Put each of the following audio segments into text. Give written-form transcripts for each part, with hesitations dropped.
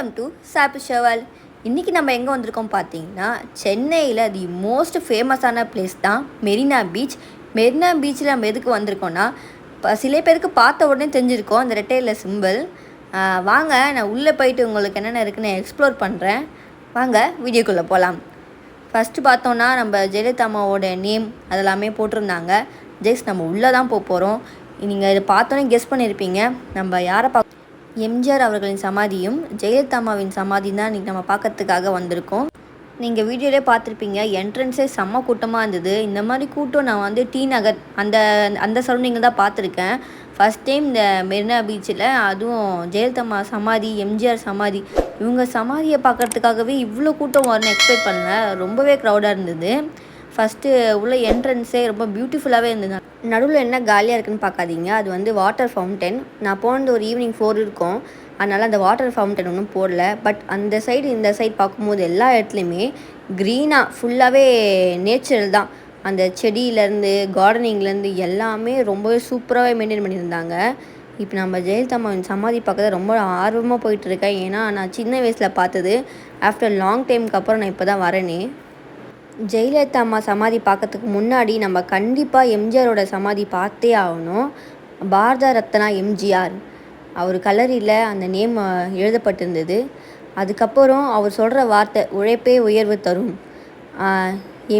Welcome to சாப்பு shovel. இன்றைக்கி நம்ம எங்கே வந்திருக்கோம் பார்த்தீங்கன்னா, சென்னையில் தி மோஸ்ட் ஃபேமஸான பிளேஸ் தான் மெரினா பீச். மெரினா பீச்சில் நம்ம எதுக்கு வந்திருக்கோன்னா, சில பேருக்கு பார்த்த உடனே தெரிஞ்சிருக்கோம் அந்த ரெட்டையில் சிம்பிள். வாங்க நான் உள்ளே போயிட்டு உங்களுக்கு என்னென்ன இருக்குன்னு எக்ஸ்ப்ளோர் பண்ணுறேன். வாங்க வீடியோக்குள்ளே போகலாம். ஃபஸ்ட்டு பார்த்தோன்னா நம்ம ஜெயலலிதா அம்மாவோட நேம் அதெல்லாமே போட்டிருந்தாங்க. ஜஸ்ட் நம்ம உள்ளே தான் போகிறோம். நீங்கள் இதை பார்த்தோன்னே கெஸ் பண்ணியிருப்பீங்க நம்ம யாரை எம்ஜிஆர் அவர்களின் சமாதியும் ஜெயலலிதா அம்மாவின் சமாதி தான் இன்றைக்கி நம்ம பார்க்கறதுக்காக வந்திருக்கோம். நீங்கள் வீடியோலே பார்த்துருப்பீங்க, என்ட்ரன்ஸே செம்ம கூட்டமாக இருந்தது. இந்த மாதிரி கூட்டம் நான் வந்து டி நகர் அந்த அந்த சரௌண்டிங்கில் தான் பார்த்துருக்கேன். ஃபஸ்ட் டைம் இந்த மெரினா பீச்சில், அதுவும் ஜெயலலிதா அம்மா சமாதி, எம்ஜிஆர் சமாதி, இவங்க சமாதியை பார்க்குறதுக்காகவே இவ்வளோ கூட்டம் வரும்னு எக்ஸ்பெக்ட் பண்ணல. ரொம்பவே க்ரௌடாக இருந்தது. ஃபஸ்ட்டு உள்ள என்ட்ரன்ஸே ரொம்ப பியூட்டிஃபுல்லாகவே இருந்தது. நடுவில் என்ன காலியாக இருக்குதுன்னு பார்க்காதீங்க, அது வந்து வாட்டர் ஃபவுண்டன். நான் போனது ஒரு ஈவினிங் 4 இருக்கும், அதனால் அந்த வாட்டர் ஃபவுண்டன் ஒன்றும் போடல. பட் அந்த சைடு இந்த சைடு பார்க்கும்போது எல்லா இடத்துலையுமே க்ரீனாக ஃபுல்லாகவே நேச்சுரல் தான். அந்த செடியிலேருந்து கார்டனிங்லேருந்து எல்லாமே ரொம்பவே சூப்பராகவே மெயின்டைன் பண்ணியிருந்தாங்க. இப்போ நம்ம ஜெயலலிதா அம்மாவின் சமாதி பார்க்கறது ரொம்ப ஆர்வமாக போயிட்டுருக்கேன். ஏன்னா நான் சின்ன வயசில் பார்த்தது, ஆஃப்டர் லாங் டைமுக்கு அப்புறம் நான் இப்போ தான் வரேனே. ஜெயலலிதா அம்மா சமாதி பார்க்கறதுக்கு முன்னாடி நம்ம கண்டிப்பாக எம்ஜிஆரோட சமாதி பார்த்தே ஆகணும். பாரத ரத்னா எம்ஜிஆர், அவர் கல்லறையில் அந்த நேம் எழுதப்பட்டிருந்தது. அதுக்கப்புறம் அவர் சொல்கிற வார்த்தை உழைப்பே உயர்வு தரும்.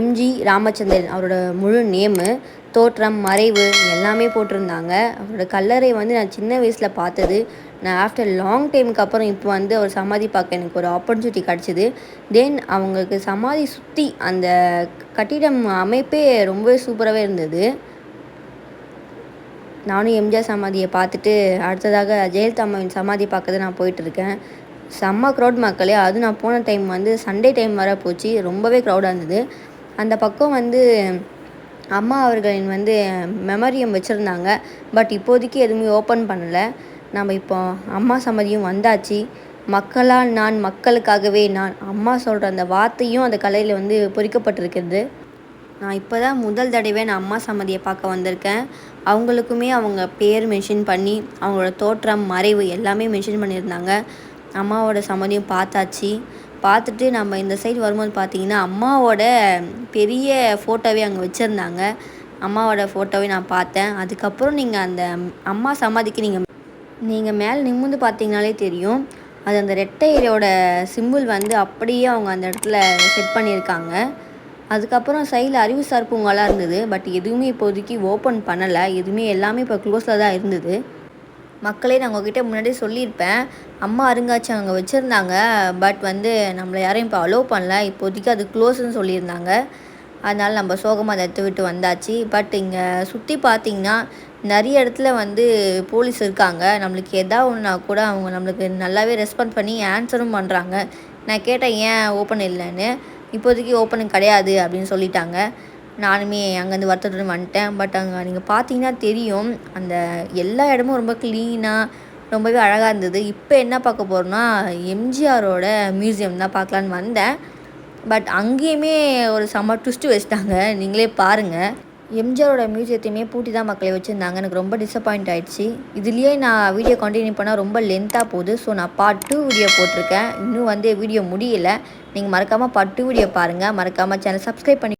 எம்ஜி ராமச்சந்திரன் அவரோட முழு நேமு, தோற்றம், மறைவு எல்லாமே போட்டிருந்தாங்க. அவரோட கல்லறை வந்து நான் சின்ன வயசில் பார்த்தது. நான் ஆஃப்டர் லாங் டைமுக்கு அப்புறம் இப்போ வந்து அவர் சமாதி பார்க்க எனக்கு ஒரு ஆப்பர்ச்சுனிட்டி கிடச்சிது. தென் அவங்களுக்கு சமாதி சுற்றி அந்த கட்டிடம் அமைப்பே ரொம்பவே சூப்பராகவே இருந்தது. நானும் எம்ஜிஆர் சமாதியை பார்த்துட்டு அடுத்ததாக ஜெயலலிதா அம்மாவின் சமாதி பார்க்கறது நான் போயிட்டுருக்கேன். செம்ம க்ரௌட் மக்களே. அதுவும் நான் போன டைம் வந்து சண்டே டைம் வர போச்சு, ரொம்பவே க்ரௌடாக இருந்தது. அந்த பக்கம் வந்து அம்மா அவர்களின் வந்து மெமரியம் வச்சுருந்தாங்க. பட் இப்போதைக்கு எதுவுமே ஓப்பன் பண்ணலை. நம்ம இப்போ அம்மா சமாதியும் வந்தாச்சு. மக்களால் நான், மக்களுக்காகவே நான், அம்மா சொல்கிற அந்த வார்த்தையும் அந்த கலையில் வந்து பொறிக்கப்பட்டிருக்கிறது. நான் இப்போ தான் முதல் தடவை நான் அம்மா சமாதியை பார்க்க வந்திருக்கேன். அவங்களுக்குமே அவங்க பேர் மென்ஷன் பண்ணி அவங்களோட தோற்றம், மறைவு எல்லாமே மென்ஷன் பண்ணியிருந்தாங்க. அம்மாவோட சமாதியும் பார்த்தாச்சு. பார்த்துட்டு நம்ம இந்த சைடு வரும்போது பார்த்தீங்கன்னா, அம்மாவோட பெரிய ஃபோட்டோவே அங்கே வச்சுருந்தாங்க. அம்மாவோட ஃபோட்டோவே நான் பார்த்தேன். அதுக்கப்புறம் நீங்கள் அந்த அம்மா சமாதிக்கு நீங்கள் மேலே நிமிர்ந்து பார்த்தீங்கனாலே தெரியும், அது அந்த ரெட்டையோட சிம்பிள் வந்து அப்படியே அவங்க அந்த இடத்துல செட் பண்ணியிருக்காங்க. அதுக்கப்புறம் சைடில் அறிவுசார் பூங்காலாம் இருந்தது. பட் எதுவுமே இப்போதைக்கு ஓப்பன் பண்ணலை. எதுவுமே எல்லாமே இப்போ க்ளோஸில் தான் இருந்தது. மக்களே, நான் உங்ககிட்ட முன்னாடியே சொல்லியிருப்பேன், அம்மா அருங்காட்சியகம் அங்கே வச்சுருந்தாங்க. பட் வந்து நம்மளை யாரையும் இப்போ அலோவ் பண்ணல. இப்போதைக்கு அது க்ளோஸ்ன்னு சொல்லியிருந்தாங்க. அதனால் நம்ம சோகமாக அதை எடுத்து விட்டு வந்தாச்சு. பட் இங்கே சுற்றி பார்த்திங்கன்னா நிறைய இடத்துல வந்து போலீஸ் இருக்காங்க. நம்மளுக்கு எதாவது ஒன்றுனா கூட அவங்க நம்மளுக்கு நல்லாவே ரெஸ்பாண்ட் பண்ணி ஆன்சரும் பண்ணுறாங்க. நான் கேட்டேன் ஏன் ஓப்பன் இல்லைன்னு. இப்போதைக்கு ஓப்பன் கிடையாது அப்படின்னு சொல்லிட்டாங்க. நானுமே அங்கேருந்து வருத்தத்துடன் வந்துட்டேன். பட் அங்கே நீங்கள் பார்த்தீங்கன்னா தெரியும், அந்த எல்லா இடமும் ரொம்ப க்ளீனாக ரொம்பவே அழகாக இருந்தது. இப்போ என்ன பார்க்க போகிறோன்னா, எம்ஜிஆரோட மியூசியம் தான் பார்க்கலான்னு வந்தேன். பட் அங்கேயுமே ஒரு செம்ம ட்விஸ்ட்டு வச்சுட்டாங்க. நீங்களே பாருங்கள். எம்ஜிஆரோட மியூசியத்தையுமே பூட்டி தான் மக்களை வச்சுருந்தாங்க. எனக்கு ரொம்ப டிசப்பாயிண்ட் ஆகிடுச்சு. இதுலேயே நான் வீடியோ கண்டினியூ பண்ணால் ரொம்ப லென்த்தாக போகுது. ஸோ நான் பார்ட் 2 வீடியோ போட்டிருக்கேன். இன்னும் வந்து வீடியோ முடியலை. நீங்கள் மறக்காமல் பார்ட் 2 வீடியோ பாருங்கள். மறக்காமல் சேனல் சப்ஸ்கிரைப் பண்ணி